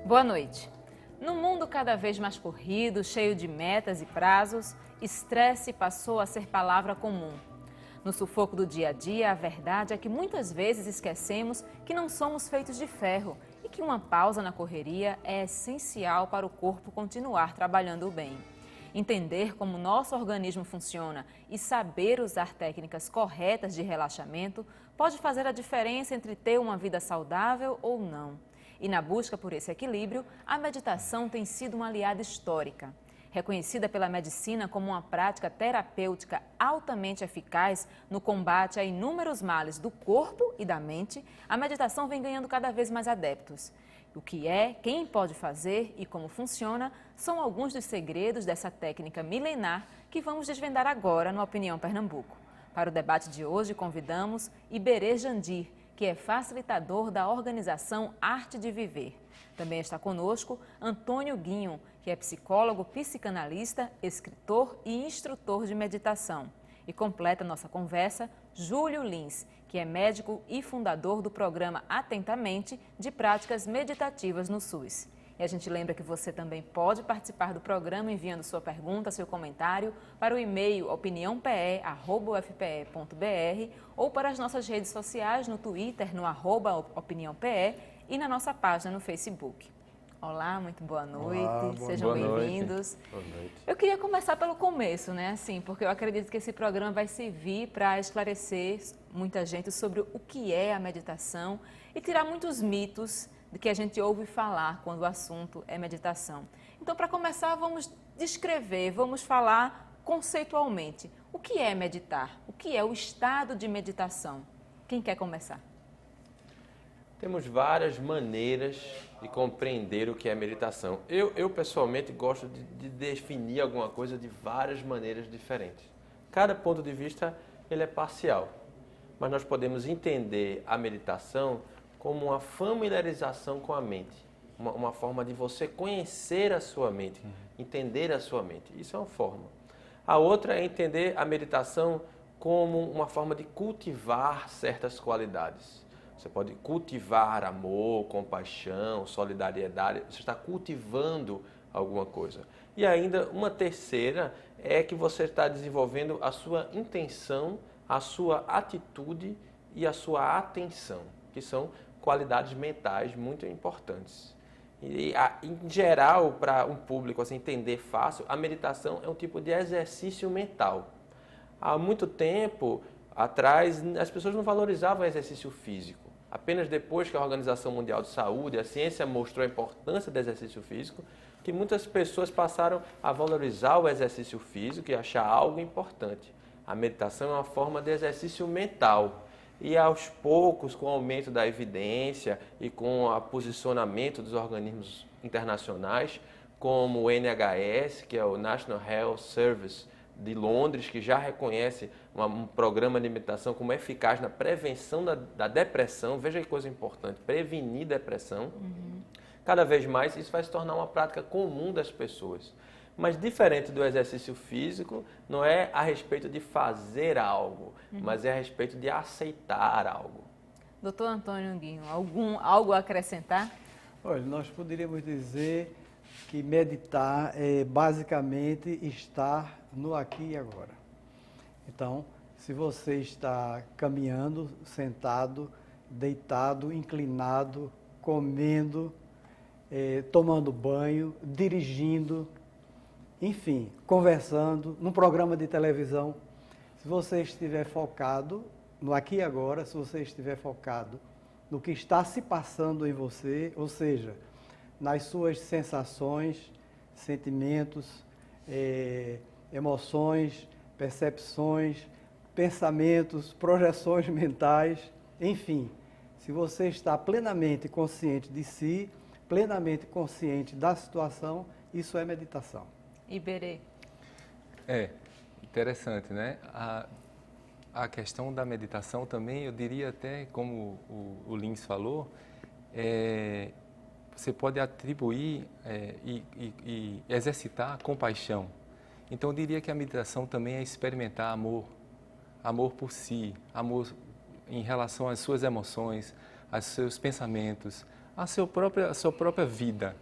Boa noite. No mundo cada vez mais corrido, cheio de metas e prazos, estresse passou a ser palavra comum. No sufoco do dia a dia, a verdade é que muitas vezes esquecemos que não somos feitos de ferro e que uma pausa na correria é essencial para o corpo continuar trabalhando bem. Entender como nosso organismo funciona e saber usar técnicas corretas de relaxamento pode fazer a diferença entre ter uma vida saudável ou não. E na busca por esse equilíbrio, a meditação tem sido uma aliada histórica. Reconhecida pela medicina como uma prática terapêutica altamente eficaz no combate a inúmeros males do corpo e da mente, a meditação vem ganhando cada vez mais adeptos. O que é, quem pode fazer e como funciona são alguns dos segredos dessa técnica milenar que vamos desvendar agora no Opinião Pernambuco. Para o debate de hoje, convidamos Iberê Jandir, que é facilitador da organização Arte de Viver. Também está conosco Antônio Guinho, que é psicólogo, psicanalista, escritor e instrutor de meditação. E completa nossa conversa Júlio Lins, que é médico e fundador do programa Atentamente de Práticas Meditativas no SUS. E a gente lembra que você também pode participar do programa enviando sua pergunta, seu comentário para o e-mail opiniãope@ufpe.br ou para as nossas redes sociais no Twitter, no @opiniãope e na nossa página no Facebook. Olá, muito boa noite, Olá, sejam bem-vindos. Boa noite. Eu queria começar pelo começo, né? Assim, porque eu acredito que esse programa vai servir para esclarecer muita gente sobre o que é a meditação e tirar muitos mitos de que a gente ouve falar quando o assunto é meditação. Então, para começar, vamos descrever, vamos falar conceitualmente. O que é meditar? O que é o estado de meditação? Quem quer começar? Temos várias maneiras de compreender o que é meditação. Eu pessoalmente gosto de definir alguma coisa de várias maneiras diferentes. Cada ponto de vista ele é parcial, mas nós podemos entender a meditação como uma familiarização com a mente, uma forma de você conhecer a sua mente, entender a sua mente. Isso é uma forma. A outra é entender a meditação como uma forma de cultivar certas qualidades. Você pode cultivar amor, compaixão, solidariedade, você está cultivando alguma coisa. E ainda uma terceira é que você está desenvolvendo a sua intenção, a sua atitude e a sua atenção, que são qualidades mentais muito importantes. E, em geral, para um público assim, entender fácil, a meditação é um tipo de exercício mental. Há muito tempo atrás, as pessoas não valorizavam o exercício físico. Apenas depois que a Organização Mundial de Saúde, a ciência mostrou a importância do exercício físico, que muitas pessoas passaram a valorizar o exercício físico e achar algo importante. A meditação é uma forma de exercício mental. E aos poucos, com o aumento da evidência e com o posicionamento dos organismos internacionais, como o NHS, que é o National Health Service de Londres, que já reconhece um programa de meditação como eficaz na prevenção da depressão, veja que coisa importante, prevenir depressão. Cada vez mais isso vai se tornar uma prática comum das pessoas. Mas diferente do exercício físico, não é a respeito de fazer algo, mas é a respeito de aceitar algo. Doutor Antônio Guinho, algo a acrescentar? Olha, nós poderíamos dizer que meditar é basicamente estar no aqui e agora. Então, se você está caminhando, sentado, deitado, inclinado, comendo, tomando banho, dirigindo, enfim, conversando, num programa de televisão, se você estiver focado no aqui e agora, se você estiver focado no que está se passando em você, ou seja, nas suas sensações, sentimentos, emoções, percepções, pensamentos, projeções mentais, enfim, se você está plenamente consciente de si, plenamente consciente da situação, isso é meditação. Iberê. É interessante, né? A questão da meditação também, eu diria até, como o Lins falou, você pode atribuir e exercitar a compaixão. Então, eu diria que a meditação também é experimentar amor, amor por si, amor em relação às suas emoções, aos seus pensamentos, a sua própria vida.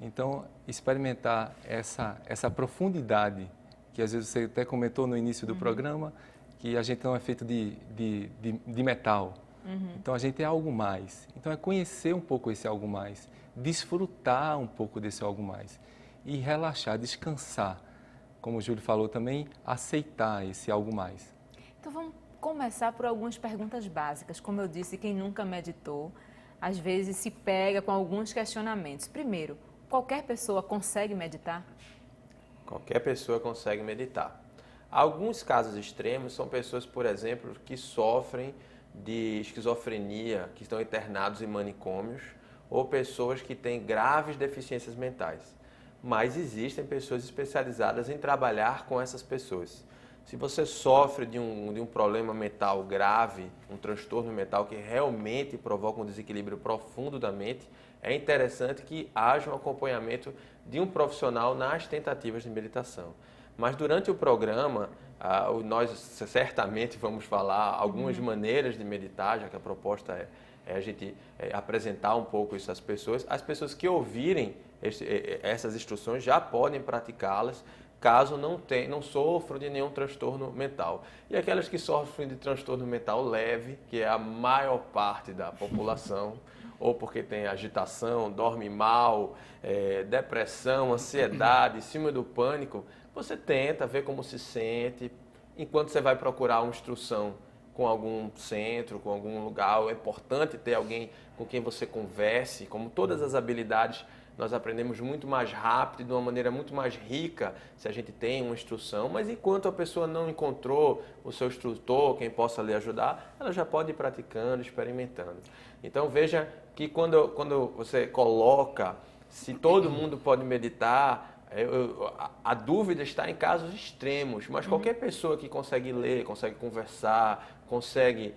Então, experimentar essa profundidade, que às vezes você até comentou no início do programa, que a gente não é feito de metal. Então, a gente é algo mais. Então, é conhecer um pouco esse algo mais, desfrutar um pouco desse algo mais e relaxar, descansar. Como o Júlio falou também, aceitar esse algo mais. Então, vamos começar por algumas perguntas básicas. Como eu disse, quem nunca meditou, às vezes se pega com alguns questionamentos. Primeiro, qualquer pessoa consegue meditar? Qualquer pessoa consegue meditar. Alguns casos extremos são pessoas, por exemplo, que sofrem de esquizofrenia, que estão internados em manicômios, ou pessoas que têm graves deficiências mentais. Mas existem pessoas especializadas em trabalhar com essas pessoas. Se você sofre de um problema mental grave, um transtorno mental que realmente provoca um desequilíbrio profundo da mente, é interessante que haja um acompanhamento de um profissional nas tentativas de meditação. Mas durante o programa, nós certamente vamos falar algumas maneiras de meditar, já que a proposta é a gente apresentar um pouco isso às pessoas. As pessoas que ouvirem essas instruções já podem praticá-las, caso não sofram de nenhum transtorno mental. E aquelas que sofrem de transtorno mental leve, que é a maior parte da população, ou porque tem agitação, dorme mal, depressão, ansiedade, síndrome do pânico, você tenta ver como se sente, enquanto você vai procurar uma instrução com algum centro, com algum lugar. É importante ter alguém com quem você converse. Como todas as habilidades, nós aprendemos muito mais rápido e de uma maneira muito mais rica se a gente tem uma instrução. Mas enquanto a pessoa não encontrou o seu instrutor, quem possa lhe ajudar, ela já pode ir praticando, experimentando. Então veja que quando você coloca, se todo mundo pode meditar, a dúvida está em casos extremos, mas qualquer pessoa que consegue ler, consegue conversar, consegue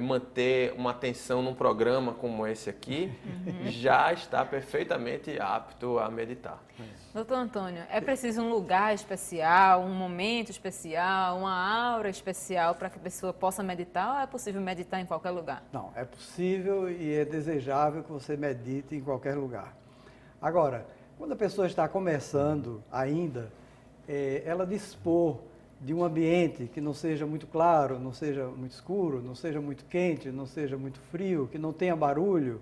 manter uma atenção num programa como esse aqui, já está perfeitamente apto a meditar. Doutor Antônio, é preciso um lugar especial, um momento especial, uma aura especial para que a pessoa possa meditar, ou é possível meditar em qualquer lugar? Não, é possível e é desejável que você medite em qualquer lugar. Agora, quando a pessoa está começando ainda, ela dispor de um ambiente que não seja muito claro, não seja muito escuro, não seja muito quente, não seja muito frio, que não tenha barulho,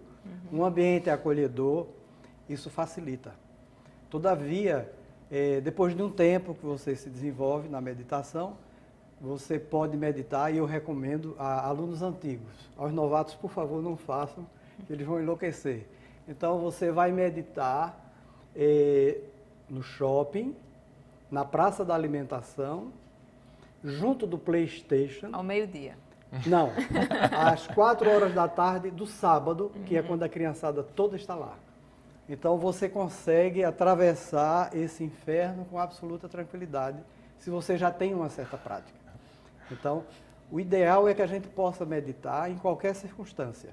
um ambiente acolhedor, isso facilita. Todavia, depois de um tempo que você se desenvolve na meditação, você pode meditar, e eu recomendo a alunos antigos. Aos novatos, por favor, não façam, que eles vão enlouquecer. Então, você vai meditar no shopping, na praça da alimentação, junto do PlayStation. Ao meio-dia? Não, às 4 horas da tarde do sábado, que é quando a criançada toda está lá. Então você consegue atravessar esse inferno com absoluta tranquilidade, se você já tem uma certa prática. Então, o ideal é que a gente possa meditar em qualquer circunstância.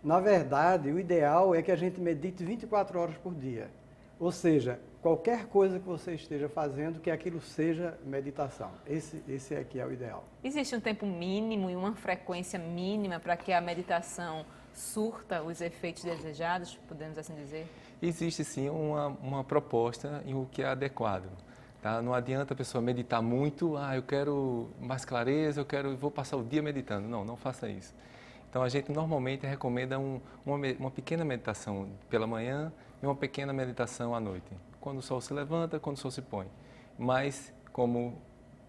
Na verdade, o ideal é que a gente medite 24 horas por dia. Ou seja, qualquer coisa que você esteja fazendo, que aquilo seja meditação. Esse aqui é o ideal. Existe um tempo mínimo e uma frequência mínima para que a meditação surta os efeitos desejados, podemos assim dizer? Existe sim uma proposta em o que é adequado. Tá? Não adianta a pessoa meditar muito, eu quero mais clareza, vou passar o dia meditando. Não faça isso. Então a gente normalmente recomenda uma pequena meditação pela manhã e uma pequena meditação à noite, quando o sol se levanta, quando o sol se põe. Mas, como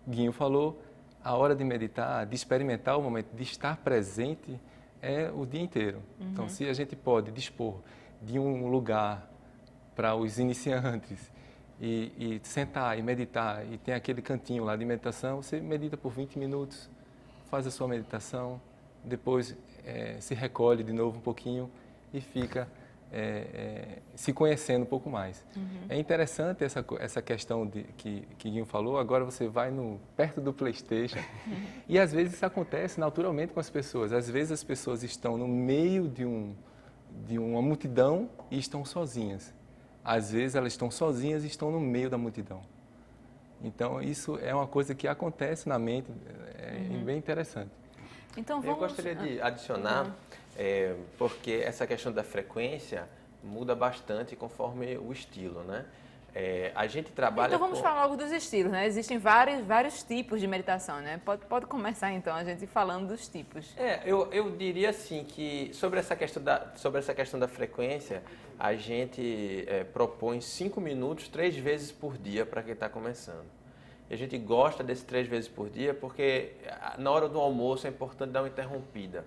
Guinho falou, a hora de meditar, de experimentar o momento, de estar presente, é o dia inteiro. Então, se a gente pode dispor de um lugar para os iniciantes e sentar e meditar, e tem aquele cantinho lá de meditação, você medita por 20 minutos, faz a sua meditação, depois se recolhe de novo um pouquinho e fica se conhecendo um pouco mais. É interessante essa questão que Guinho falou. Agora você vai perto do PlayStation e às vezes isso acontece naturalmente com as pessoas. Às vezes as pessoas estão no meio de uma multidão e estão sozinhas. Às vezes elas estão sozinhas e estão no meio da multidão. Então isso é uma coisa que acontece na mente, bem interessante. Então, Eu gostaria de adicionar porque essa questão da frequência muda bastante conforme o estilo, né? A gente trabalha Então vamos falar logo dos estilos, né? Existem vários tipos de meditação, né? Pode começar então a gente falando dos tipos. Eu diria assim que sobre essa questão da frequência, a gente propõe 5 minutos 3 vezes por dia para quem está começando. E a gente gosta desses 3 vezes por dia porque na hora do almoço é importante dar uma interrompida.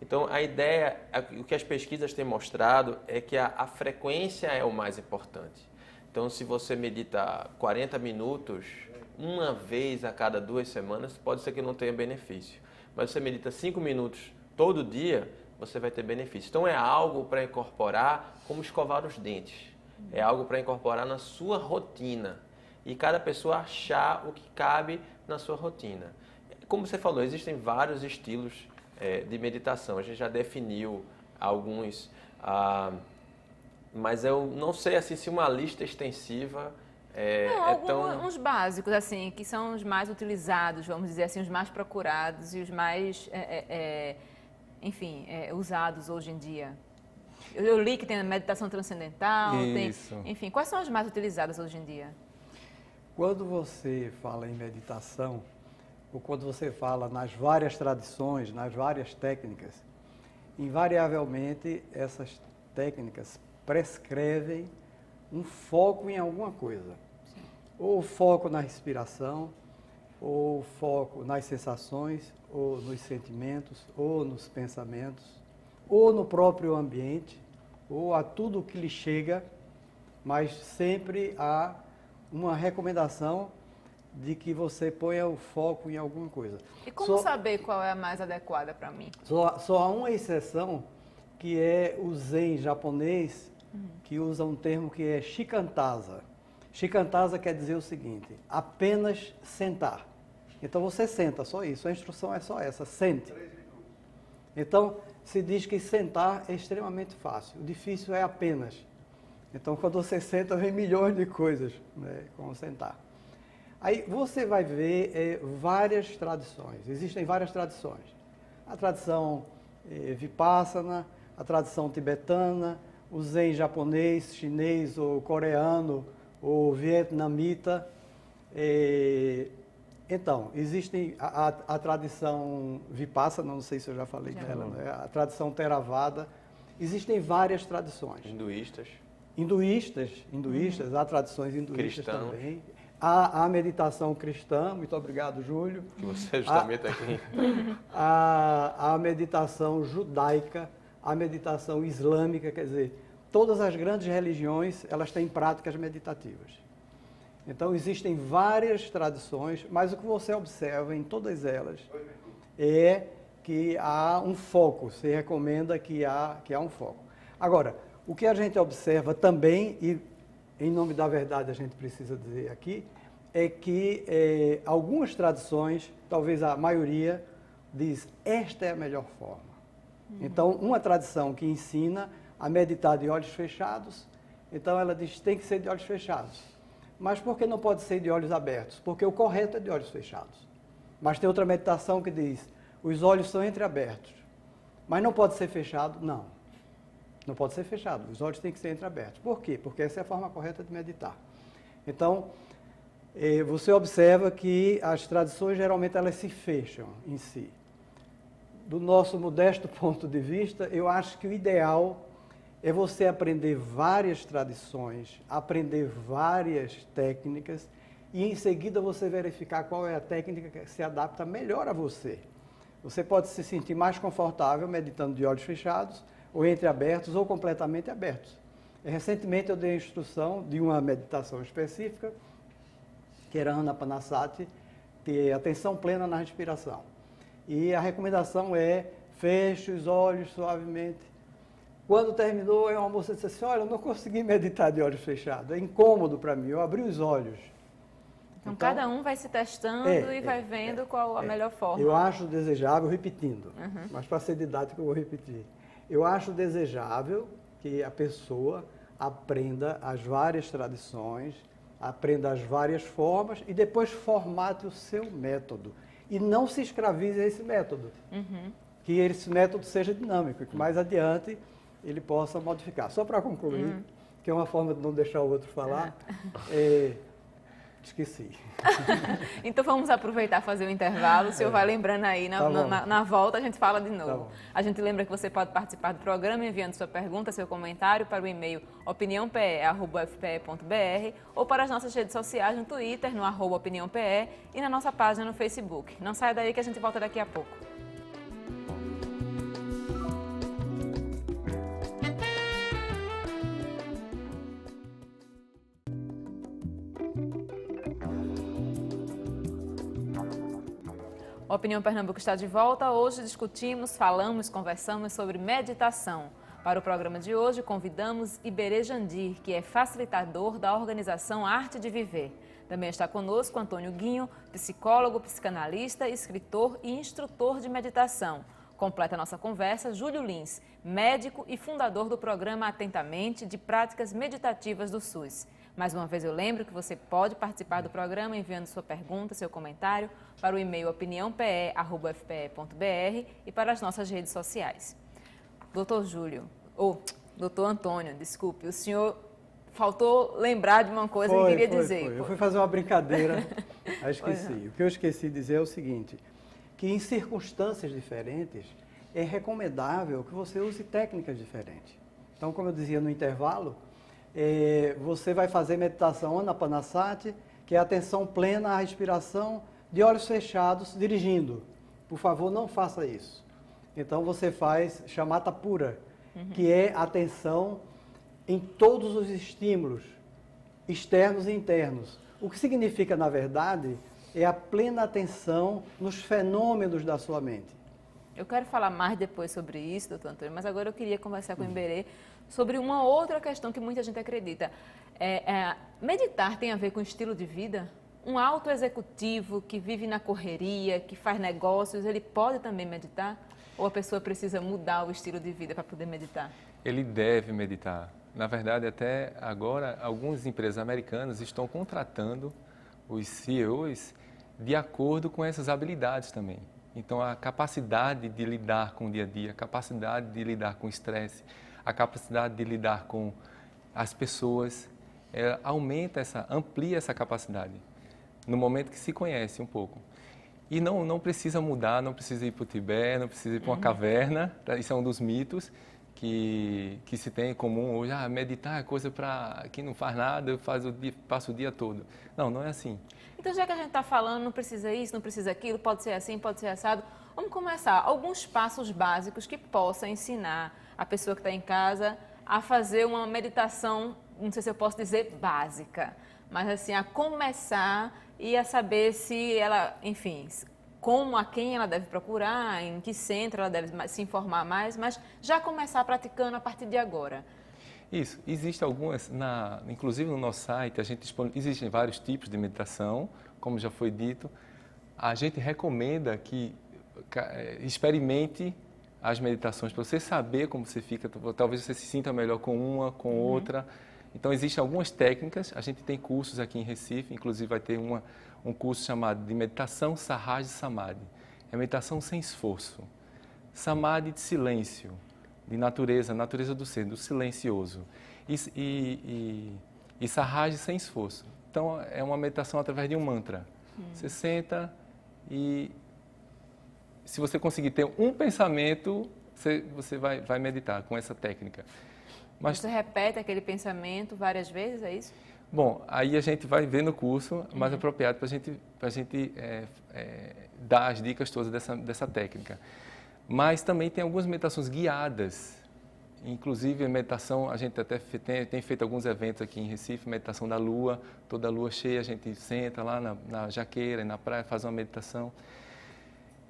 Então a ideia, o que as pesquisas têm mostrado é que a frequência é o mais importante. Então, se você medita 40 minutos, uma vez a cada 2 semanas, pode ser que não tenha benefício. Mas se você medita 5 minutos todo dia, você vai ter benefício. Então, é algo para incorporar como escovar os dentes. É algo para incorporar na sua rotina. E cada pessoa achar o que cabe na sua rotina. Como você falou, existem vários estilos de meditação. A gente já definiu alguns... mas eu não sei assim, se uma lista extensiva uns básicos, assim, que são os mais utilizados, vamos dizer assim, os mais procurados e os mais, usados hoje em dia. Eu li que tem a meditação transcendental, enfim, quais são as mais utilizadas hoje em dia? Quando você fala em meditação, ou quando você fala nas várias tradições, nas várias técnicas, invariavelmente essas técnicas prescrevem um foco em alguma coisa. Sim. Ou foco na respiração, ou foco nas sensações, ou nos sentimentos, ou nos pensamentos, ou no próprio ambiente, ou a tudo que lhe chega, mas sempre há uma recomendação de que você ponha o foco em alguma coisa. E como saber qual é a mais adequada para mim? Só há uma exceção, que é o Zen japonês, que usa um termo que é shikantaza. Shikantaza quer dizer o seguinte: apenas sentar. Então você senta, só isso, a instrução é só essa, sente. Então se diz que sentar é extremamente fácil, o difícil é apenas. Então quando você senta, vem milhões de coisas, né, com sentar. Aí você vai ver várias tradições, existem várias tradições. A tradição Vipassana, a tradição tibetana, o Zen japonês, chinês, ou coreano, ou vietnamita. Então, existe a tradição Vipassana, não sei se eu já falei dela, né? A tradição Theravada. Existem várias tradições. Hinduístas, há tradições hinduístas também. Há a meditação cristã, muito obrigado, Júlio. Que você justamente aqui. A meditação judaica, a meditação islâmica, quer dizer, todas as grandes religiões, elas têm práticas meditativas. Então, existem várias tradições, mas o que você observa em todas elas é que há um foco, se recomenda que há um foco. Agora, o que a gente observa também, e em nome da verdade a gente precisa dizer aqui, é que algumas tradições, talvez a maioria, diz, esta é a melhor forma. Então, uma tradição que ensina a meditar de olhos fechados, então ela diz, tem que ser de olhos fechados. Mas por que não pode ser de olhos abertos? Porque o correto é de olhos fechados. Mas tem outra meditação que diz, os olhos são entreabertos. Mas não pode ser fechado? Não. Não pode ser fechado, os olhos têm que ser entreabertos. Por quê? Porque essa é a forma correta de meditar. Então, você observa que as tradições, geralmente, elas se fecham em si. Do nosso modesto ponto de vista, eu acho que o ideal é você aprender várias tradições, aprender várias técnicas e, em seguida, você verificar qual é a técnica que se adapta melhor a você. Você pode se sentir mais confortável meditando de olhos fechados, ou entreabertos, ou completamente abertos. Recentemente eu dei a instrução de uma meditação específica, que era Anapanasati, ter atenção plena na respiração. E a recomendação é, feche os olhos suavemente. Quando terminou, uma moça disse assim, olha, eu não consegui meditar de olhos fechados, é incômodo para mim, eu abri os olhos. Então, cada um vai se testando e vai vendo qual a melhor forma. Eu acho desejável, repetindo, mas para ser didático eu vou repetir. Eu acho desejável que a pessoa aprenda as várias tradições, aprenda as várias formas e depois formate o seu método. E não se escravize a esse método. que esse método seja dinâmico, que mais adiante ele possa modificar. Só para concluir, que é uma forma de não deixar o outro falar, esqueci. Então vamos aproveitar e fazer o intervalo. O senhor vai lembrando aí, na volta a gente fala de novo. A gente lembra que você pode participar do programa enviando sua pergunta, seu comentário para o e-mail opiniãope@fpe.br ou para as nossas redes sociais no Twitter, no @opiniãope e na nossa página no Facebook. Não saia daí que a gente volta daqui a pouco. A Opinião Pernambuco está de volta. Hoje discutimos, falamos, conversamos sobre meditação. Para o programa de hoje, convidamos Iberê Jandir, que é facilitador da organização Arte de Viver. Também está conosco Antônio Guinho, psicólogo, psicanalista, escritor e instrutor de meditação. Completa a nossa conversa Júlio Lins, médico e fundador do programa Atentamente de Práticas Meditativas do SUS. Mais uma vez eu lembro que você pode participar do programa enviando sua pergunta, seu comentário para o e-mail opiniãope@fpe.br e para as nossas redes sociais. Doutor Doutor Antônio, desculpe, o senhor faltou lembrar de uma coisa que eu queria dizer. Eu fui fazer uma brincadeira, aí esqueci. O que eu esqueci de dizer é o seguinte, que em circunstâncias diferentes é recomendável que você use técnicas diferentes. Então, como eu dizia no intervalo, você vai fazer meditação Anapanasati, que é atenção plena à respiração, de olhos fechados, dirigindo. Por favor, não faça isso. Então, você faz Shamatha pura, que é atenção em todos os estímulos, externos e internos. O que significa, na verdade, é a plena atenção nos fenômenos da sua mente. Eu quero falar mais depois sobre isso, doutor Antônio, mas agora eu queria conversar com o Iberê sobre uma outra questão que muita gente acredita. Meditar tem a ver com estilo de vida? Um alto executivo que vive na correria, que faz negócios, ele pode também meditar? Ou a pessoa precisa mudar o estilo de vida para poder meditar? Ele deve meditar. Na verdade, até agora, algumas empresas americanas estão contratando os CEOs de acordo com essas habilidades também. Então, a capacidade de lidar com o dia a dia, a capacidade de lidar com o estresse, a capacidade de lidar com as pessoas, amplia essa capacidade, no momento que se conhece um pouco. E não precisa mudar, não precisa ir para o Tibete, não precisa ir para uma caverna, tá? Isso é um dos mitos que se tem em comum hoje. Meditar é coisa para quem não faz nada, passa o dia todo. Não é assim. Então, já que a gente está falando, não precisa isso, não precisa aquilo, pode ser assim, pode ser assado, vamos começar. Alguns passos básicos que possam ensinar a pessoa que está em casa a fazer uma meditação, não sei se eu posso dizer básica, mas assim, a começar e a saber se ela, enfim, a quem ela deve procurar, em que centro ela deve se informar mais, mas já começar praticando a partir de agora. Isso, existem algumas, inclusive no nosso site, existem vários tipos de meditação, como já foi dito. A gente recomenda que experimente as meditações para você saber como você fica, talvez você se sinta melhor com uma, com outra. Então, existem algumas técnicas, a gente tem cursos aqui em Recife, inclusive vai ter um curso chamado de Meditação Sahaja Samadhi. É meditação sem esforço. Samadhi de silêncio, de natureza do ser, do silencioso. E Sahaja sem esforço. Então, é uma meditação através de um mantra. Você senta e, se você conseguir ter um pensamento, você vai meditar com essa técnica. Mas você repete aquele pensamento várias vezes, é isso? Bom, aí a gente vai ver no curso mais apropriado para a gente dar as dicas todas dessa técnica. Mas também tem algumas meditações guiadas. Inclusive, a meditação, a gente até tem feito alguns eventos aqui em Recife, meditação da lua, toda a lua cheia, a gente senta lá na jaqueira, na praia, faz uma meditação.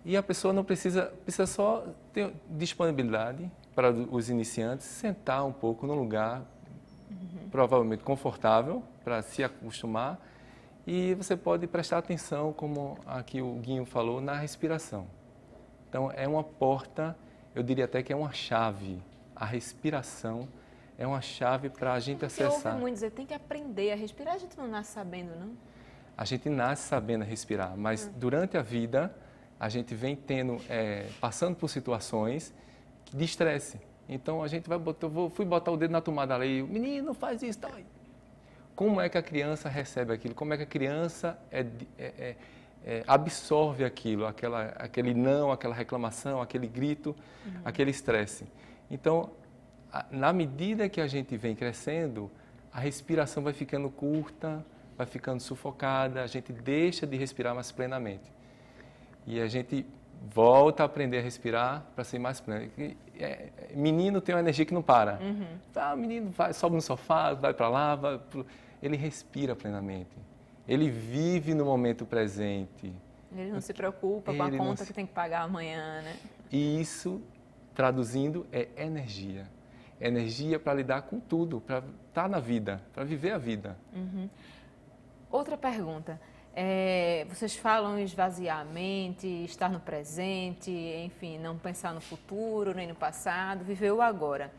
E a pessoa não precisa só ter disponibilidade para os iniciantes, sentar um pouco num lugar provavelmente confortável para se acostumar, e você pode prestar atenção, como aqui o Guinho falou, na respiração. Então, é uma porta, eu diria até que é uma chave. A respiração é uma chave para a gente acessar. Eu ouvi muito dizer, tem que aprender a respirar, a gente não nasce sabendo, não? A gente nasce sabendo respirar, mas durante a vida a gente vem passando por situações de estresse. Então, a gente fui botar o dedo na tomada ali, o menino faz isso, tá? Como é que a criança recebe aquilo? Como é que a criança absorve aquilo, aquele não, aquela reclamação, aquele grito, aquele estresse? Então, na medida que a gente vem crescendo, a respiração vai ficando curta, vai ficando sufocada, a gente deixa de respirar mais plenamente. E a gente volta a aprender a respirar para ser mais pleno. Menino tem uma energia que não para. O menino sobe no sofá, vai para lá, ele respira plenamente. Ele vive no momento presente. Ele não se preocupa com a conta que tem que pagar amanhã, né? E isso, traduzindo, é energia. Energia para lidar com tudo, para estar na vida, para viver a vida. Outra pergunta. Vocês falam em esvaziar a mente, estar no presente, enfim, não pensar no futuro, nem no passado, viver o agora.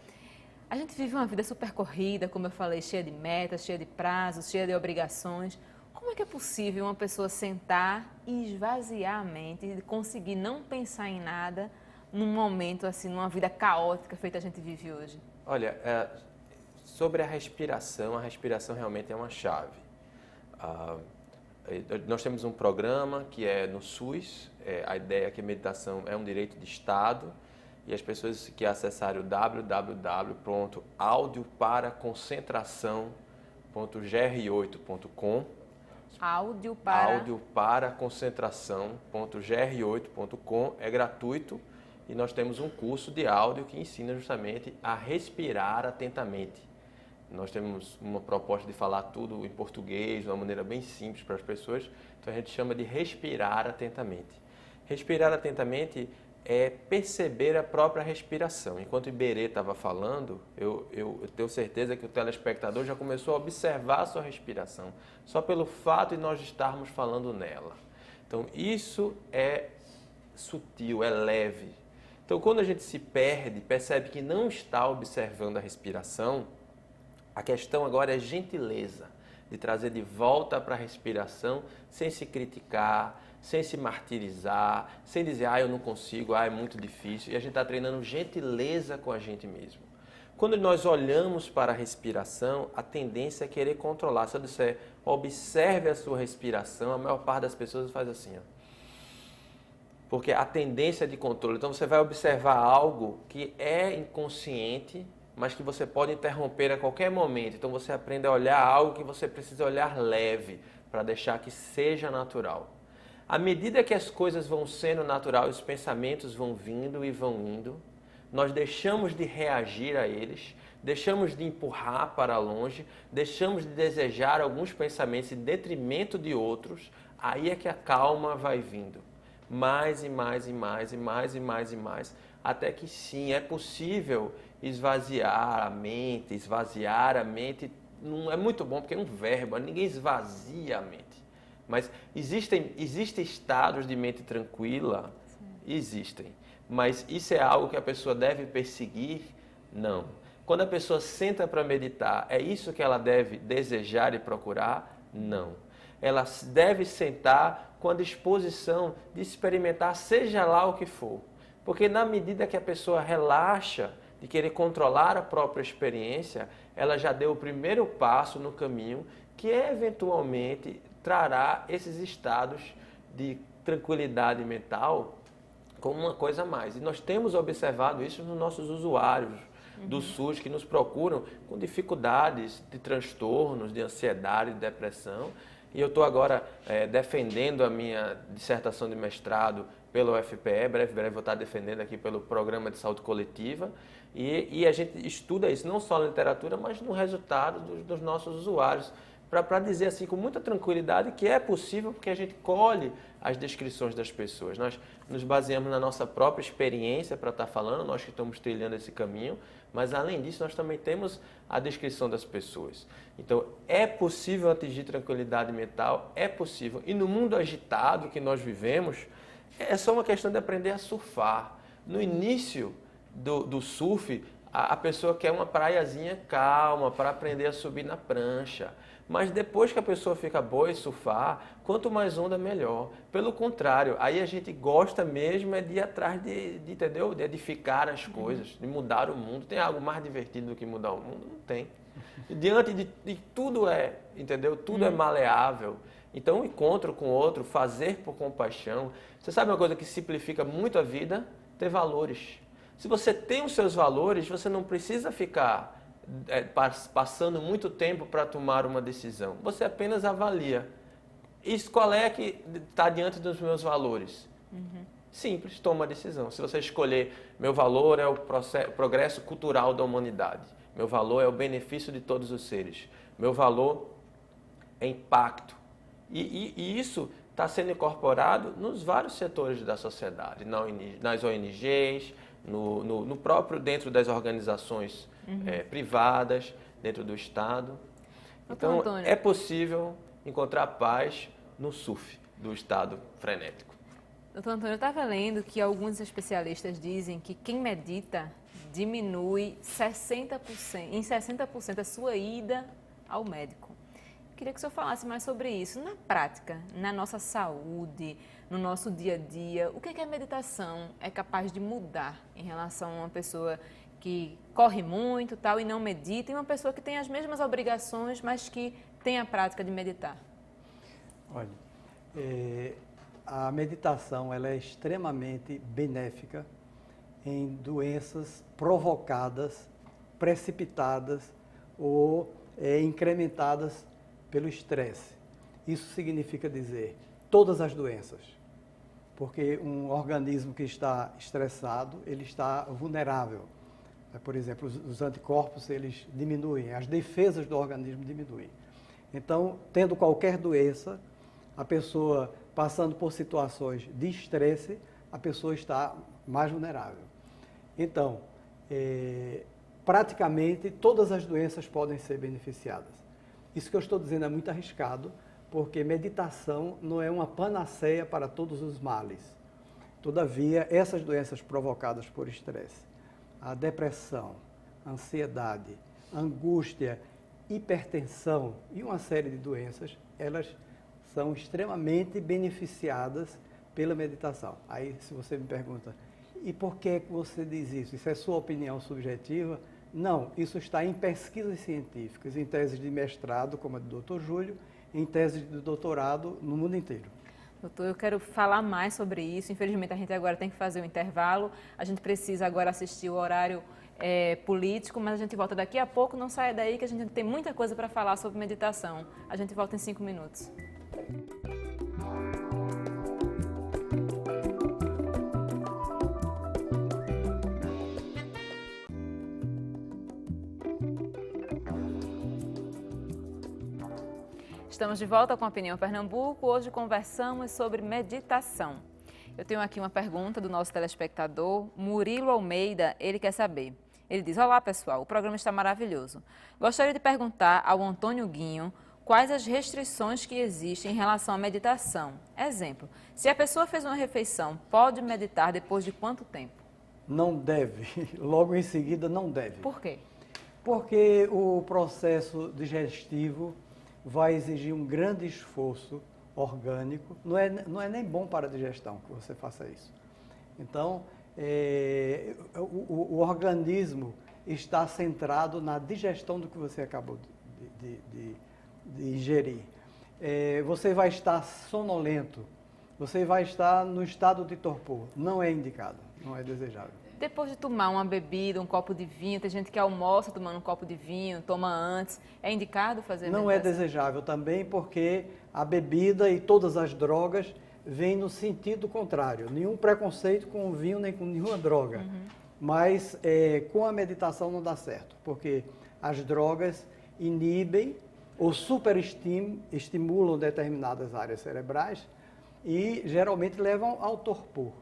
A gente vive uma vida super corrida, como eu falei, cheia de metas, cheia de prazos, cheia de obrigações. Como é que é possível uma pessoa sentar e esvaziar a mente e conseguir não pensar em nada num momento assim, numa vida caótica feita a gente vive hoje? Olha, sobre a respiração realmente é uma chave. Nós temos um programa que é no SUS, a ideia é que a meditação é um direito de Estado, e as pessoas que acessarem o www.audioparaconcentração.gr8.com audioparaconcentração.gr8.com é gratuito, e nós temos um curso de áudio que ensina justamente a respirar atentamente. Nós temos uma proposta de falar tudo em português, de uma maneira bem simples para as pessoas, então a gente chama de respirar atentamente. Respirar atentamente é perceber a própria respiração. Enquanto o Iberê estava falando, eu tenho certeza que o telespectador já começou a observar a sua respiração, só pelo fato de nós estarmos falando nela. Então, isso é sutil, é leve. Então, quando a gente se perde, percebe que não está observando a respiração, a questão agora é gentileza, de trazer de volta para a respiração, sem se criticar, sem se martirizar, sem dizer, eu não consigo, é muito difícil. E a gente está treinando gentileza com a gente mesmo. Quando nós olhamos para a respiração, a tendência é querer controlar. Se eu disser, observe a sua respiração, a maior parte das pessoas faz assim, porque a tendência é de controle. Então você vai observar algo que é inconsciente, mas que você pode interromper a qualquer momento. Então você aprende a olhar algo que você precisa olhar leve, para deixar que seja natural. À medida que as coisas vão sendo natural, os pensamentos vão vindo e vão indo, nós deixamos de reagir a eles, deixamos de empurrar para longe, deixamos de desejar alguns pensamentos em detrimento de outros, aí é que a calma vai vindo. Mais e mais e mais e mais e mais e mais, até que sim, é possível esvaziar a mente, não é muito bom porque é um verbo, ninguém esvazia a mente. Mas existem estados de mente tranquila? Sim. Existem. Mas isso é algo que a pessoa deve perseguir? Não. Quando a pessoa senta para meditar, é isso que ela deve desejar e procurar? Não. Ela deve sentar com a disposição de experimentar, seja lá o que for. Porque na medida que a pessoa relaxa de querer controlar a própria experiência, ela já deu o primeiro passo no caminho que eventualmente trará esses estados de tranquilidade mental como uma coisa a mais. E nós temos observado isso nos nossos usuários do SUS que nos procuram com dificuldades de transtornos, de ansiedade, de depressão. E eu estou agora defendendo a minha dissertação de mestrado pelo UFPE, breve vou estar defendendo aqui pelo Programa de Saúde Coletiva. E a gente estuda isso não só na literatura, mas no resultado dos nossos usuários, para dizer assim com muita tranquilidade que é possível, porque a gente colhe as descrições das pessoas. Nós nos baseamos na nossa própria experiência para estar falando, nós que estamos trilhando esse caminho, mas além disso nós também temos a descrição das pessoas. Então é possível atingir tranquilidade mental, é possível. E no mundo agitado que nós vivemos, é só uma questão de aprender a surfar. No início do surf, a pessoa quer uma praiazinha calma para aprender a subir na prancha. Mas depois que a pessoa fica boa em surfar, quanto mais onda, melhor. Pelo contrário, aí a gente gosta mesmo é de ir atrás entendeu? De edificar as coisas, de mudar o mundo. Tem algo mais divertido do que mudar o mundo? Não tem. Diante de tudo entendeu? Tudo é maleável. Então, um encontro com o outro, fazer por compaixão. Você sabe uma coisa que simplifica muito a vida? Ter valores. Se você tem os seus valores, você não precisa ficar passando muito tempo para tomar uma decisão. Você apenas avalia. Isso, qual é que está diante dos meus valores? Simples, toma a decisão. Se você escolher, meu valor é o progresso cultural da humanidade. Meu valor é o benefício de todos os seres. Meu valor é impacto. E isso está sendo incorporado nos vários setores da sociedade, nas ONGs, no próprio dentro das organizações privadas, dentro do Estado. Então, é possível encontrar paz no surf do estado frenético. Doutor Antônio, eu estava lendo que alguns especialistas dizem que quem medita diminui em 60% a sua ida ao médico. Queria que o senhor falasse mais sobre isso. Na prática, na nossa saúde, no nosso dia a dia, o que a meditação é capaz de mudar em relação a uma pessoa que corre muito e não medita, e uma pessoa que tem as mesmas obrigações, mas que tem a prática de meditar? Olha, a meditação ela é extremamente benéfica em doenças provocadas, precipitadas ou incrementadas pelo estresse. Isso significa dizer todas as doenças, porque um organismo que está estressado, ele está vulnerável. Por exemplo, os anticorpos, eles diminuem, as defesas do organismo diminuem. Então, tendo qualquer doença, a pessoa passando por situações de estresse, a pessoa está mais vulnerável. Então, praticamente todas as doenças podem ser beneficiadas. Isso que eu estou dizendo é muito arriscado, porque meditação não é uma panaceia para todos os males. Todavia, essas doenças provocadas por estresse, a depressão, a ansiedade, a angústia, hipertensão e uma série de doenças, elas são extremamente beneficiadas pela meditação. Aí, se você me pergunta, e por que você diz isso? Isso é sua opinião subjetiva? Não, isso está em pesquisas científicas, em teses de mestrado, como a do Dr. Júlio, em teses de doutorado no mundo inteiro. Doutor, eu quero falar mais sobre isso. Infelizmente, a gente agora tem que fazer um intervalo. A gente precisa agora assistir o horário político, mas a gente volta daqui a pouco. Não saia daí que a gente tem muita coisa para falar sobre meditação. A gente volta em 5 minutos. Estamos de volta com a Opinião Pernambuco. Hoje conversamos sobre meditação. Eu tenho aqui uma pergunta do nosso telespectador, Murilo Almeida. Ele quer saber. Ele diz: olá pessoal, o programa está maravilhoso. Gostaria de perguntar ao Antônio Guinho quais as restrições que existem em relação à meditação. Exemplo, se a pessoa fez uma refeição, pode meditar depois de quanto tempo? Não deve. Logo em seguida, não deve. Por quê? Porque o processo digestivo vai exigir um grande esforço orgânico. Não é nem bom para a digestão que você faça isso. Então, o organismo está centrado na digestão do que você acabou de ingerir. Você vai estar sonolento, você vai estar no estado de torpor. Não é indicado, não é desejável. Depois de tomar uma bebida, um copo de vinho, tem gente que almoça tomando um copo de vinho, toma antes, é indicado fazer meditação? Não é desejável também, porque a bebida e todas as drogas vêm no sentido contrário. Nenhum preconceito com o vinho nem com nenhuma droga. Mas com a meditação não dá certo, porque as drogas inibem ou superestimulam determinadas áreas cerebrais e geralmente levam ao torpor.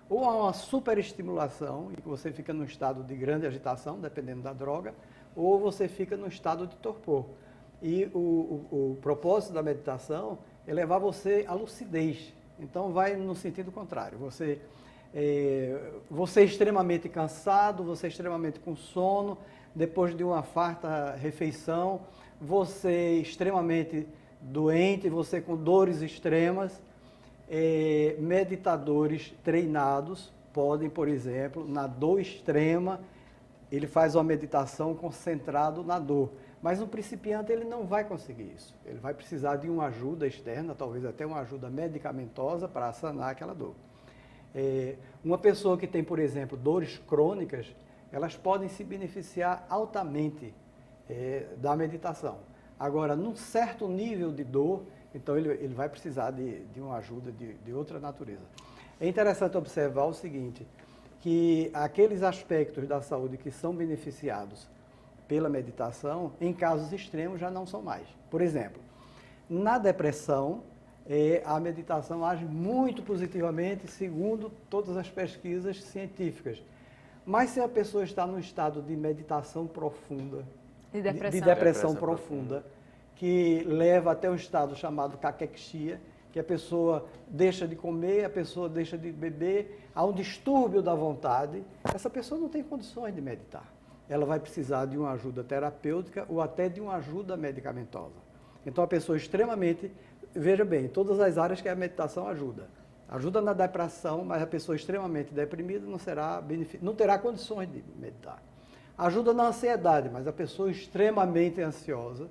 Ou a uma superestimulação, em que você fica num estado de grande agitação, dependendo da droga, ou você fica num estado de torpor. E o propósito da meditação é levar você à lucidez. Então, vai no sentido contrário. Você você é extremamente cansado, você é extremamente com sono, depois de uma farta refeição, você é extremamente doente, você com dores extremas. Meditadores treinados podem, por exemplo, na dor extrema, ele faz uma meditação concentrado na dor. Mas um principiante ele não vai conseguir isso. Ele vai precisar de uma ajuda externa, talvez até uma ajuda medicamentosa para sanar aquela dor. Uma pessoa que tem, por exemplo, dores crônicas, elas podem se beneficiar altamente da meditação. Agora, num certo nível de dor, então ele vai precisar de uma ajuda de outra natureza. É interessante observar o seguinte, que aqueles aspectos da saúde que são beneficiados pela meditação, em casos extremos já não são mais. Por exemplo, na depressão, a meditação age muito positivamente, segundo todas as pesquisas científicas. Mas se a pessoa está num estado de meditação profunda, De depressão. de depressão profunda, que leva até um estado chamado caquexia, que a pessoa deixa de comer, a pessoa deixa de beber, há um distúrbio da vontade, essa pessoa não tem condições de meditar. Ela vai precisar de uma ajuda terapêutica ou até de uma ajuda medicamentosa. Então, a pessoa extremamente, veja bem, todas as áreas que a meditação ajuda. Ajuda na depressão, mas a pessoa extremamente deprimida não terá condições de meditar. Ajuda na ansiedade, mas a pessoa extremamente ansiosa,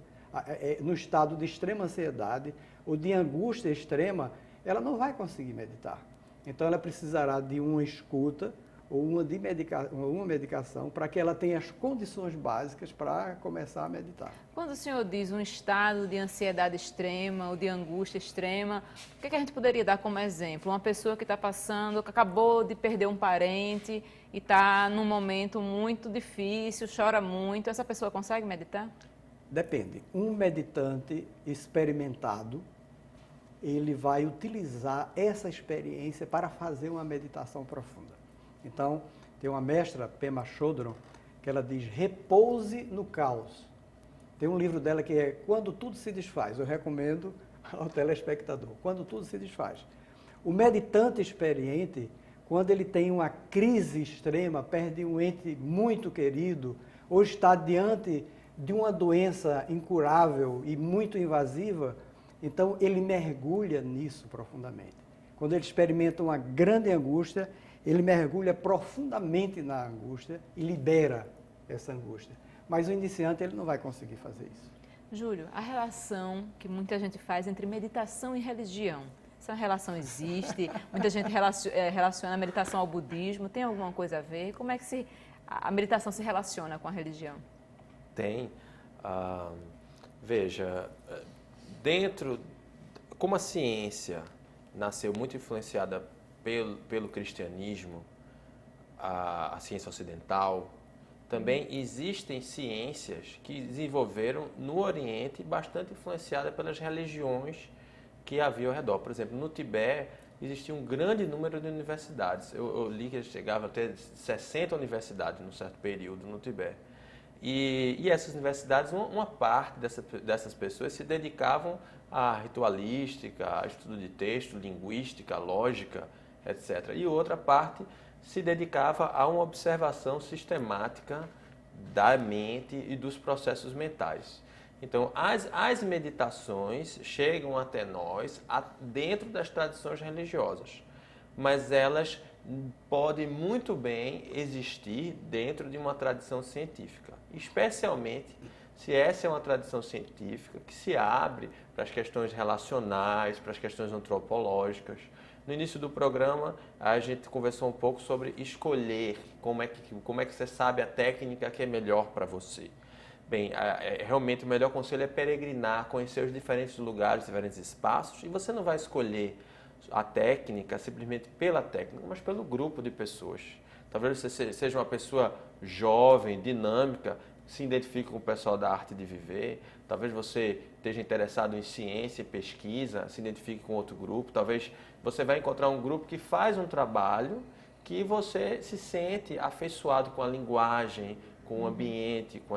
no estado de extrema ansiedade ou de angústia extrema, ela não vai conseguir meditar. Então, ela precisará de uma escuta ou uma medicação para que ela tenha as condições básicas para começar a meditar. Quando o senhor diz um estado de ansiedade extrema ou de angústia extrema, o que a gente poderia dar como exemplo? Uma pessoa que está passando, que acabou de perder um parente e está num momento muito difícil, chora muito, essa pessoa consegue meditar? Depende. Um meditante experimentado, ele vai utilizar essa experiência para fazer uma meditação profunda. Então, tem uma mestra, Pema Chodron, que ela diz, repouse no caos. Tem um livro dela que é Quando Tudo Se Desfaz. Eu recomendo ao telespectador. Quando Tudo Se Desfaz. O meditante experiente, quando ele tem uma crise extrema, perde um ente muito querido, ou está diante de uma doença incurável e muito invasiva, então ele mergulha nisso profundamente. Quando ele experimenta uma grande angústia, ele mergulha profundamente na angústia e libera essa angústia. Mas o iniciante ele não vai conseguir fazer isso. Júlio, a relação que muita gente faz entre meditação e religião, essa relação existe? Muita gente relaciona a meditação ao budismo, tem alguma coisa a ver? Como é que a meditação se relaciona com a religião? Tem. Veja, como a ciência nasceu muito influenciada pelo cristianismo, a ciência ocidental, também existem ciências que desenvolveram no Oriente bastante influenciadas pelas religiões que havia ao redor. Por exemplo, no Tibete existia um grande número de universidades. Eu li que chegava a ter 60 universidades num certo período no Tibete. E essas universidades, uma parte dessas pessoas se dedicavam à ritualística, a estudo de texto, linguística, lógica, etc. E outra parte se dedicava a uma observação sistemática da mente e dos processos mentais. Então, as meditações chegam até nós dentro das tradições religiosas, mas elas podem muito bem existir dentro de uma tradição científica, especialmente se essa é uma tradição científica que se abre para as questões relacionais, para as questões antropológicas. No início do programa, a gente conversou um pouco sobre escolher como é que você sabe a técnica que é melhor para você. Bem, realmente o melhor conselho é peregrinar, conhecer os diferentes lugares, diferentes espaços, e você não vai escolher a técnica simplesmente pela técnica, mas pelo grupo de pessoas. Talvez você seja uma pessoa jovem, dinâmica, se identifique com o pessoal da arte de viver, talvez você esteja interessado em ciência e pesquisa, se identifique com outro grupo, talvez você vai encontrar um grupo que faz um trabalho que você se sente afeiçoado com a linguagem, com o ambiente, com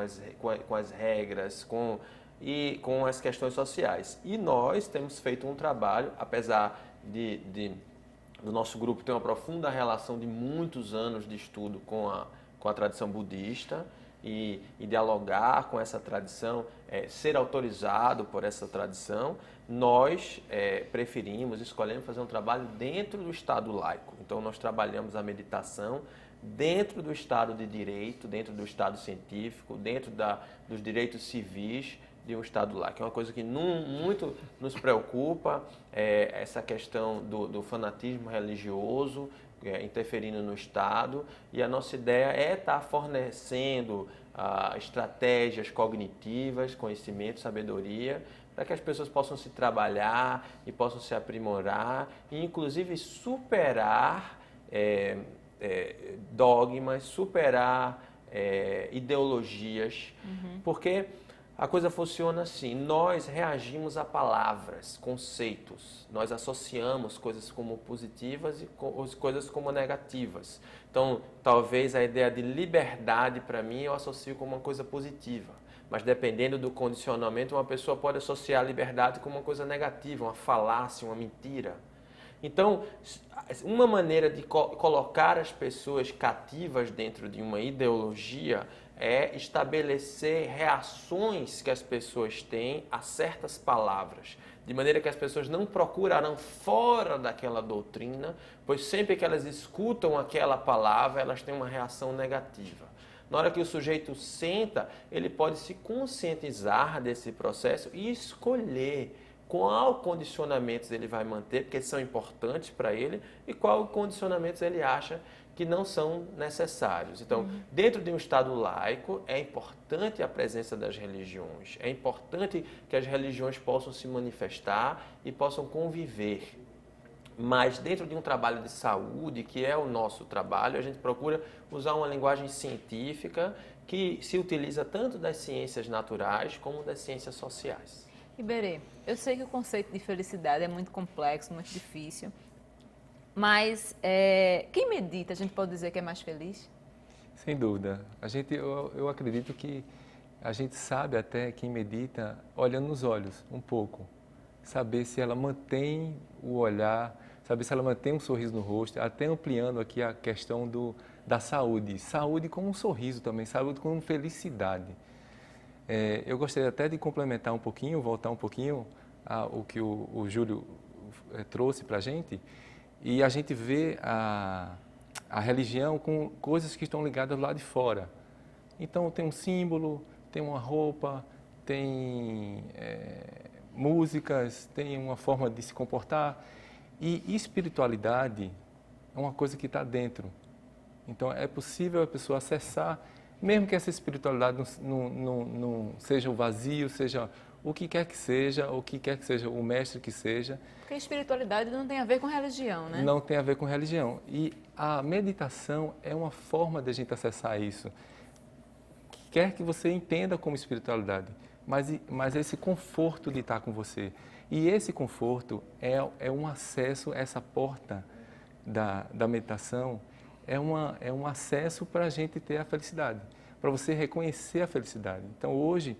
as regras, com as questões sociais. E nós temos feito um trabalho, apesar de do nosso grupo tem uma profunda relação de muitos anos de estudo com a tradição budista e dialogar com essa tradição, ser autorizado por essa tradição, nós escolhemos fazer um trabalho dentro do Estado laico. Então, nós trabalhamos a meditação dentro do Estado de Direito, dentro do Estado científico, dentro dos direitos civis de um Estado laico. É uma coisa que muito nos preocupa, essa questão do fanatismo religioso interferindo no Estado, e a nossa ideia é estar fornecendo estratégias cognitivas, conhecimento, sabedoria, para que as pessoas possam se trabalhar e possam se aprimorar e, inclusive, superar dogmas, superar ideologias, porque a coisa funciona assim: nós reagimos a palavras, conceitos, nós associamos coisas como positivas e coisas como negativas. Então, talvez a ideia de liberdade, para mim, eu associo como uma coisa positiva, mas dependendo do condicionamento, uma pessoa pode associar a liberdade com uma coisa negativa, uma falácia, uma mentira. Então, uma maneira de colocar as pessoas cativas dentro de uma ideologia é estabelecer reações que as pessoas têm a certas palavras, de maneira que as pessoas não procurarão fora daquela doutrina, pois sempre que elas escutam aquela palavra, elas têm uma reação negativa. Na hora que o sujeito senta, ele pode se conscientizar desse processo e escolher qual condicionamentos ele vai manter, porque são importantes para ele, e qual condicionamentos ele acha que não são necessários. Então, dentro de um Estado laico, é importante a presença das religiões, é importante que as religiões possam se manifestar e possam conviver. Mas dentro de um trabalho de saúde, que é o nosso trabalho, a gente procura usar uma linguagem científica que se utiliza tanto das ciências naturais como das ciências sociais. Iberê, eu sei que o conceito de felicidade é muito complexo, muito difícil, mas quem medita, a gente pode dizer que é mais feliz? Sem dúvida. Eu acredito que a gente sabe até quem medita olhando nos olhos, um pouco. Saber se ela mantém o olhar, saber se ela mantém um sorriso no rosto, até ampliando aqui a questão da saúde. Saúde como um sorriso também, saúde como felicidade. Eu gostaria até de complementar um pouquinho, voltar um pouquinho ao que o Júlio trouxe para a gente. E a gente vê a religião com coisas que estão ligadas lá de fora. Então, tem um símbolo, tem uma roupa, tem músicas, tem uma forma de se comportar. E espiritualidade é uma coisa que está dentro. Então, é possível a pessoa acessar, mesmo que essa espiritualidade não seja o vazio, seja o que quer que seja o mestre que seja. Porque a espiritualidade não tem a ver com religião, né? Não tem a ver com religião. E a meditação é uma forma de a gente acessar isso. Quer que você entenda como espiritualidade, mas esse conforto de estar com você. E esse conforto é um acesso, essa porta da meditação, é um acesso para a gente ter a felicidade, para você reconhecer a felicidade. Então, hoje,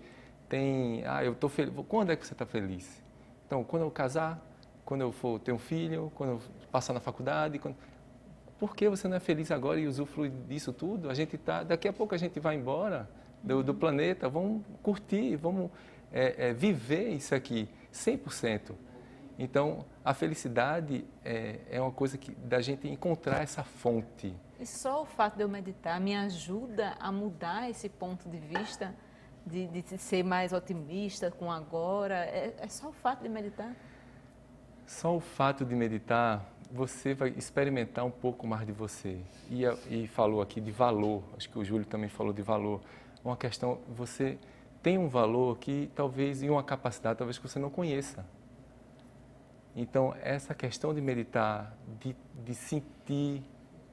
eu estou feliz. Quando é que você está feliz? Então, quando eu casar, quando eu for ter um filho, quando eu passar na faculdade. Por que você não é feliz agora e usufrui disso tudo? Daqui a pouco a gente vai embora do planeta, vamos curtir, vamos viver isso aqui 100%. Então, a felicidade é uma coisa da gente encontrar essa fonte. E só o fato de eu meditar me ajuda a mudar esse ponto de vista, de ser mais otimista com agora? É só o fato de meditar? Só o fato de meditar, você vai experimentar um pouco mais de você. E falou aqui de valor, acho que o Júlio também falou de valor. Uma questão, você tem um valor que talvez, e uma capacidade talvez que você não conheça. Então, essa questão de meditar, de sentir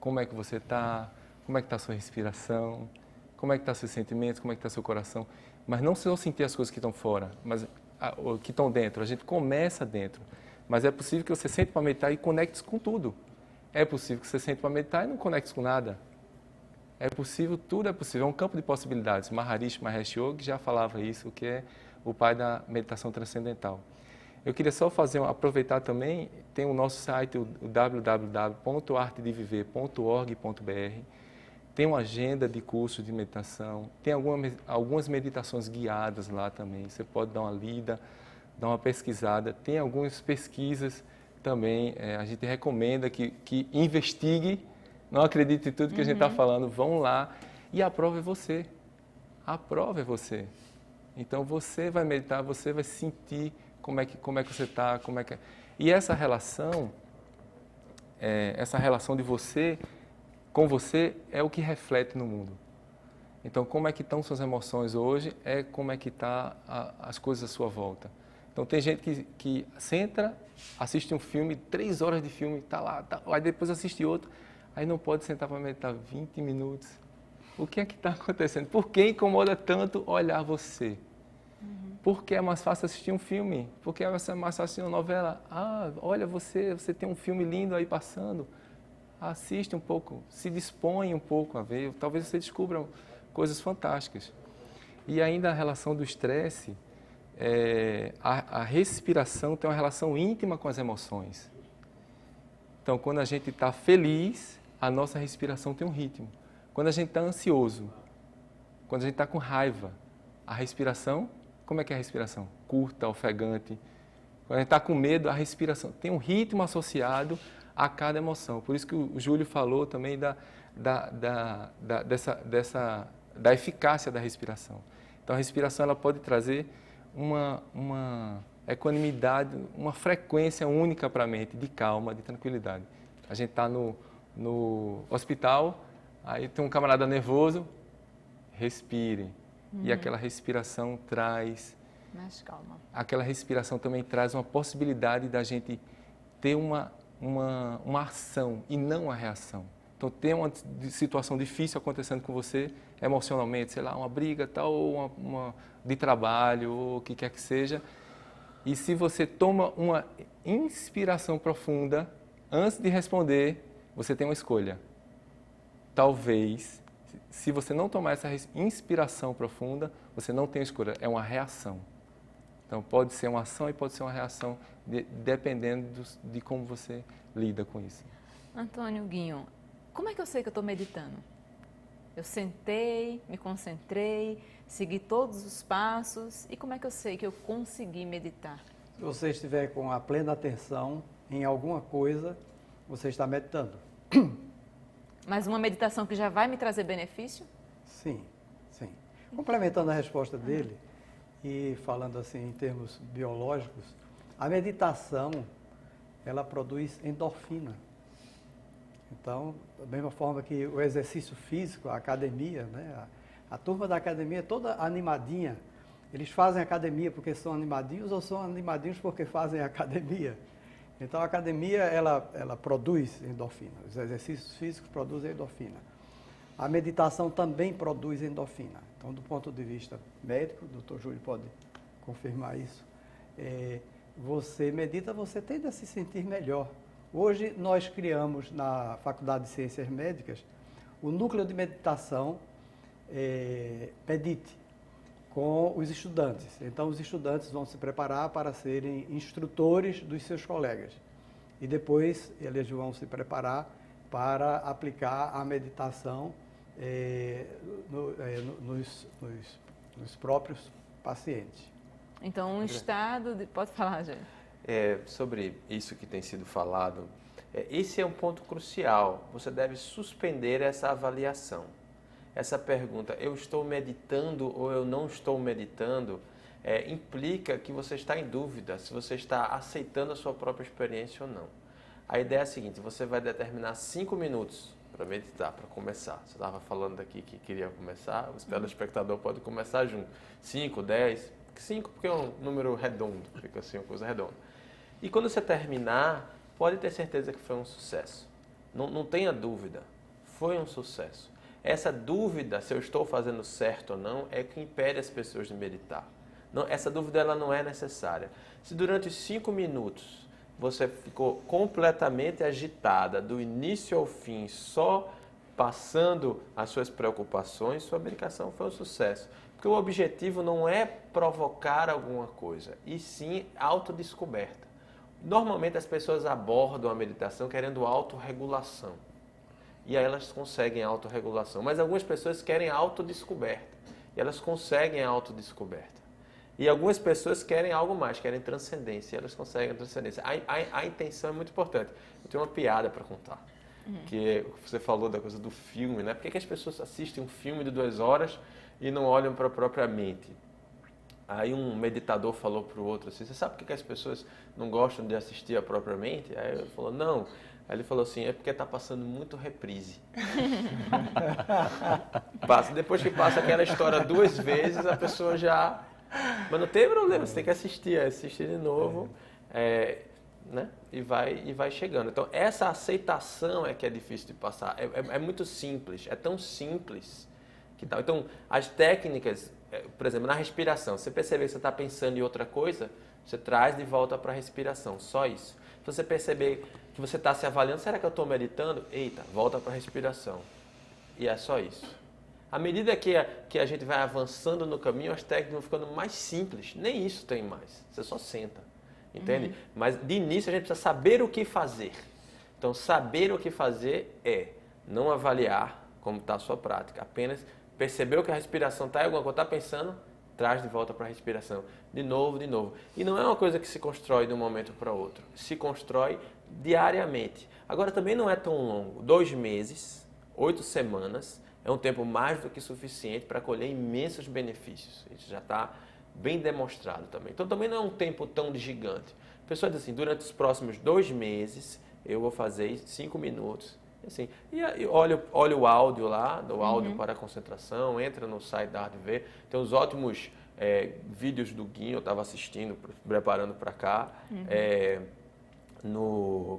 como é que você está, como é que está a sua respiração, como é que está seus sentimentos, como é que está seu coração, mas não só sentir as coisas que estão fora, mas que estão dentro. A gente começa dentro, mas é possível que você sente para meditar e conecte com tudo. É possível que você sente para meditar e não conecte com nada. É possível, tudo é possível, é um campo de possibilidades. Maharishi Mahesh Yogi já falava isso, que é o pai da meditação transcendental. Eu queria só aproveitar também, tem o nosso site, o www.artedeviver.org.br, tem uma agenda de cursos de meditação, tem algumas meditações guiadas lá também, você pode dar uma lida, dar uma pesquisada, tem algumas pesquisas também, a gente recomenda que investigue, não acredite em tudo que a gente está falando, vão lá e a prova é você, a prova é você. Então você vai meditar, você vai sentir como é que você está, E essa relação de você com você é o que reflete no mundo. Então como é que estão suas emoções hoje, é como é que estão as coisas à sua volta. Então tem gente que senta, assiste um filme, 3 horas de filme, está lá, aí depois assiste outro, aí não pode sentar para meditar 20 minutos. O que é que está acontecendo? Por que incomoda tanto olhar você? Por que é mais fácil assistir um filme? Por que é mais fácil assistir uma novela? Ah, olha você tem um filme lindo aí passando. Assiste um pouco, se dispõe um pouco a ver. Talvez você descubra coisas fantásticas. E ainda a relação do estresse, a respiração tem uma relação íntima com as emoções. Então, quando a gente está feliz, a nossa respiração tem um ritmo. Quando a gente está ansioso, quando a gente está com raiva, a respiração, como é que é a respiração? Curta, ofegante. Quando a gente está com medo, a respiração tem um ritmo associado a cada emoção. Por isso que o Júlio falou também da eficácia da respiração. Então, a respiração ela pode trazer uma equanimidade, uma frequência única para a mente, de calma, de tranquilidade. A gente está no hospital, aí tem um camarada nervoso, respire. E aquela respiração traz... Mais calma. Aquela respiração também traz uma possibilidade da gente ter uma ação e não uma reação. Então, tem uma situação difícil acontecendo com você emocionalmente, sei lá, uma briga tal, ou uma de trabalho, ou o que quer que seja. E se você toma uma inspiração profunda, antes de responder, você tem uma escolha. Talvez, se você não tomar essa inspiração profunda, você não tem escolha, é uma reação. Então, pode ser uma ação e pode ser uma reação, dependendo de como você lida com isso. Antônio Guinho, como é que eu sei que eu estou meditando? Eu sentei, me concentrei, segui todos os passos, e como é que eu sei que eu consegui meditar? Se você estiver com a plena atenção em alguma coisa, você está meditando. Mas uma meditação que já vai me trazer benefício? Sim, sim. Complementando a resposta dele e falando assim em termos biológicos, a meditação, ela produz endorfina. Então, da mesma forma que o exercício físico, a academia, né? A turma da academia é toda animadinha. Eles fazem academia porque são animadinhos ou são animadinhos porque fazem academia? Então, a academia, ela produz endorfina. Os exercícios físicos produzem endorfina. A meditação também produz endorfina. Então, do ponto de vista médico, o doutor Júlio pode confirmar isso, você medita, você tende a se sentir melhor. Hoje, nós criamos na Faculdade de Ciências Médicas o núcleo de meditação Medite, com os estudantes. Então, os estudantes vão se preparar para serem instrutores dos seus colegas. E depois, eles vão se preparar para aplicar a meditação nos próprios pacientes. Então, um estado de... Pode falar, gente. Sobre isso que tem sido falado, esse é um ponto crucial. Você deve suspender essa avaliação. Essa pergunta, eu estou meditando ou eu não estou meditando, implica que você está em dúvida se você está aceitando a sua própria experiência ou não. A ideia é a seguinte, você vai determinar 5 minutos para meditar, para começar. Você estava falando aqui que queria começar, o telespectador pode começar junto. 5, 10, 5 porque é um número redondo, fica assim uma coisa redonda. E quando você terminar, pode ter certeza que foi um sucesso. Não tenha dúvida, foi um sucesso. Essa dúvida, se eu estou fazendo certo ou não, é que impede as pessoas de meditar. Essa dúvida ela não é necessária. Se durante 5 minutos você ficou completamente agitada, do início ao fim, só passando as suas preocupações, sua medicação foi um sucesso. Porque o objetivo não é provocar alguma coisa, e sim autodescoberta. Normalmente as pessoas abordam a meditação querendo autorregulação. E aí elas conseguem a autorregulação. Mas algumas pessoas querem autodescoberta. E elas conseguem a autodescoberta. E algumas pessoas querem algo mais, querem transcendência. E elas conseguem a transcendência. A intenção é muito importante. Eu tenho uma piada para contar. Que você falou da coisa do filme, né? Por que as pessoas assistem um filme de 2 horas e não olham para a própria mente? Aí um meditador falou para o outro assim, você sabe por que as pessoas não gostam de assistir a própria mente? Aí ele falou, não. Aí ele falou assim, é porque está passando muito reprise. Depois que passa aquela história 2 vezes, a pessoa já... Mas não tem problema, você tem que assistir de novo, né? E vai chegando. Então, essa aceitação é que é difícil de passar. É muito simples, é tão simples que tal. Então, as técnicas, por exemplo, na respiração, você perceber que você está pensando em outra coisa, você traz de volta para a respiração, só isso. Se você perceber que você está se avaliando, será que eu estou meditando? Eita, volta para a respiração. E é só isso. À medida que a gente vai avançando no caminho, as técnicas vão ficando mais simples. Nem isso tem mais. Você só senta. Entende? Mas de início a gente precisa saber o que fazer. Então, saber o que fazer é não avaliar como está a sua prática. Apenas perceber que a respiração está em alguma coisa, está pensando, traz de volta para a respiração. De novo, de novo. E não é uma coisa que se constrói de um momento para outro. Se constrói diariamente. Agora, também não é tão longo. 2 meses, 8 semanas, é um tempo mais do que suficiente para colher imensos benefícios. Isso já está bem demonstrado também. Então, também não é um tempo tão gigante. A pessoa diz assim, durante os próximos 2 meses, eu vou fazer 5 minutos. Assim, e olha o áudio lá, do áudio para a concentração, entra no site da Arte de Viver. Tem uns ótimos vídeos do Guinho, eu estava assistindo, preparando para cá.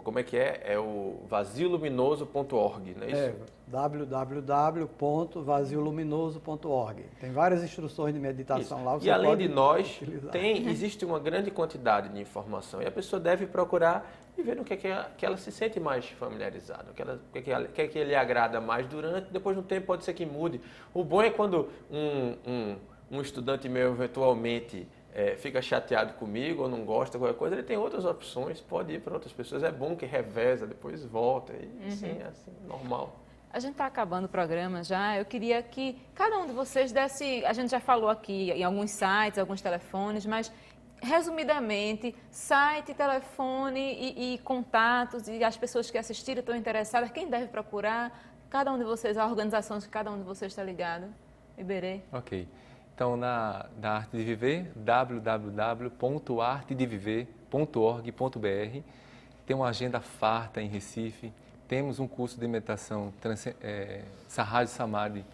Como é que é? É o vazioluminoso.org, não é isso? www.vazioluminoso.org. Tem várias instruções de meditação lá. E além de nós, existe uma grande quantidade de informação. E a pessoa deve procurar e ver no que ela se sente mais familiarizada, o que lhe agrada mais durante, depois de um tempo pode ser que mude. O bom é quando um estudante meu eventualmente fica chateado comigo ou não gosta de qualquer coisa, ele tem outras opções, pode ir para outras pessoas. É bom que reveza, depois volta. E sim, é assim, normal. A gente está acabando o programa já. Eu queria que cada um de vocês desse... A gente já falou aqui em alguns sites, alguns telefones, mas resumidamente, site, telefone e contatos e as pessoas que assistiram estão interessadas, quem deve procurar? Cada um de vocês, a organização que cada um de vocês está ligado. Iberê. Ok. Então, da Arte de Viver, www.artedeviver.org.br. Tem uma agenda farta em Recife. Temos um curso de meditação Sahaja Samadhi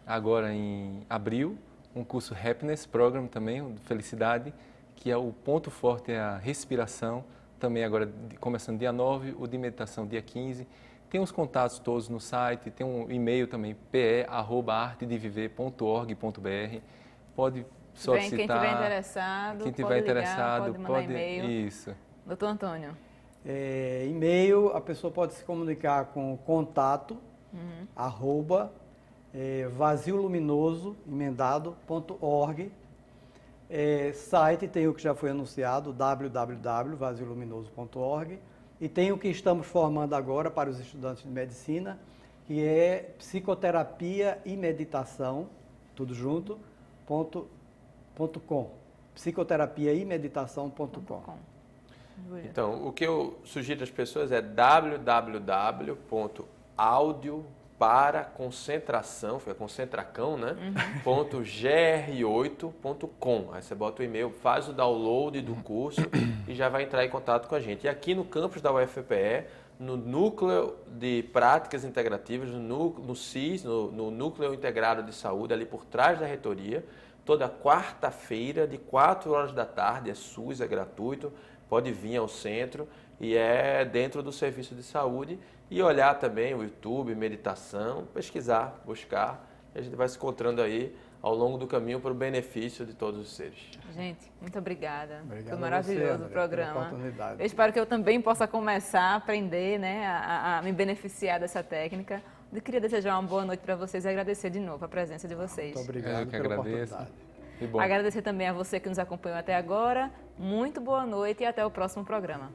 agora em abril. Um curso Happiness Program também, Felicidade, que é o ponto forte é a respiração. Também agora, começando dia 9, o de meditação dia 15. Tem os contatos todos no site, tem um e-mail também, pe@artedeviver.org.br. Pode solicitar. Quem tiver interessado, pode mandar e-mail. Isso. Doutor Antônio. E-mail, a pessoa pode se comunicar com contato, vazioluminoso.org. Site tem o que já foi anunciado, www.vazioluminoso.org. E tem o que estamos formando agora para os estudantes de medicina, que é psicoterapia e meditação, tudo junto, .com. Psicoterapia e meditação.com. Então, o que eu sugiro às pessoas é www.audioparaconcentração, foi a concentracão, né? .gr8.com. Aí você bota o e-mail, faz o download do curso e já vai entrar em contato com a gente. E aqui no campus da UFPE, no Núcleo de Práticas Integrativas, no CIS, no Núcleo Integrado de Saúde, ali por trás da reitoria, toda quarta-feira, de 4 horas da tarde, é SUS, é gratuito, pode vir ao centro e é dentro do serviço de saúde e olhar também o YouTube, meditação, pesquisar, buscar, e a gente vai se encontrando aí ao longo do caminho para o benefício de todos os seres. Gente, muito obrigada. Obrigado. Foi maravilhoso o programa. Eu espero que eu também possa começar a aprender, né, a me beneficiar dessa técnica. Eu queria desejar uma boa noite para vocês e agradecer de novo a presença de vocês. Muito obrigado Eu que pela agradeço. oportunidade. Que bom. Agradecer também a você que nos acompanhou até agora. Muito boa noite e até o próximo programa.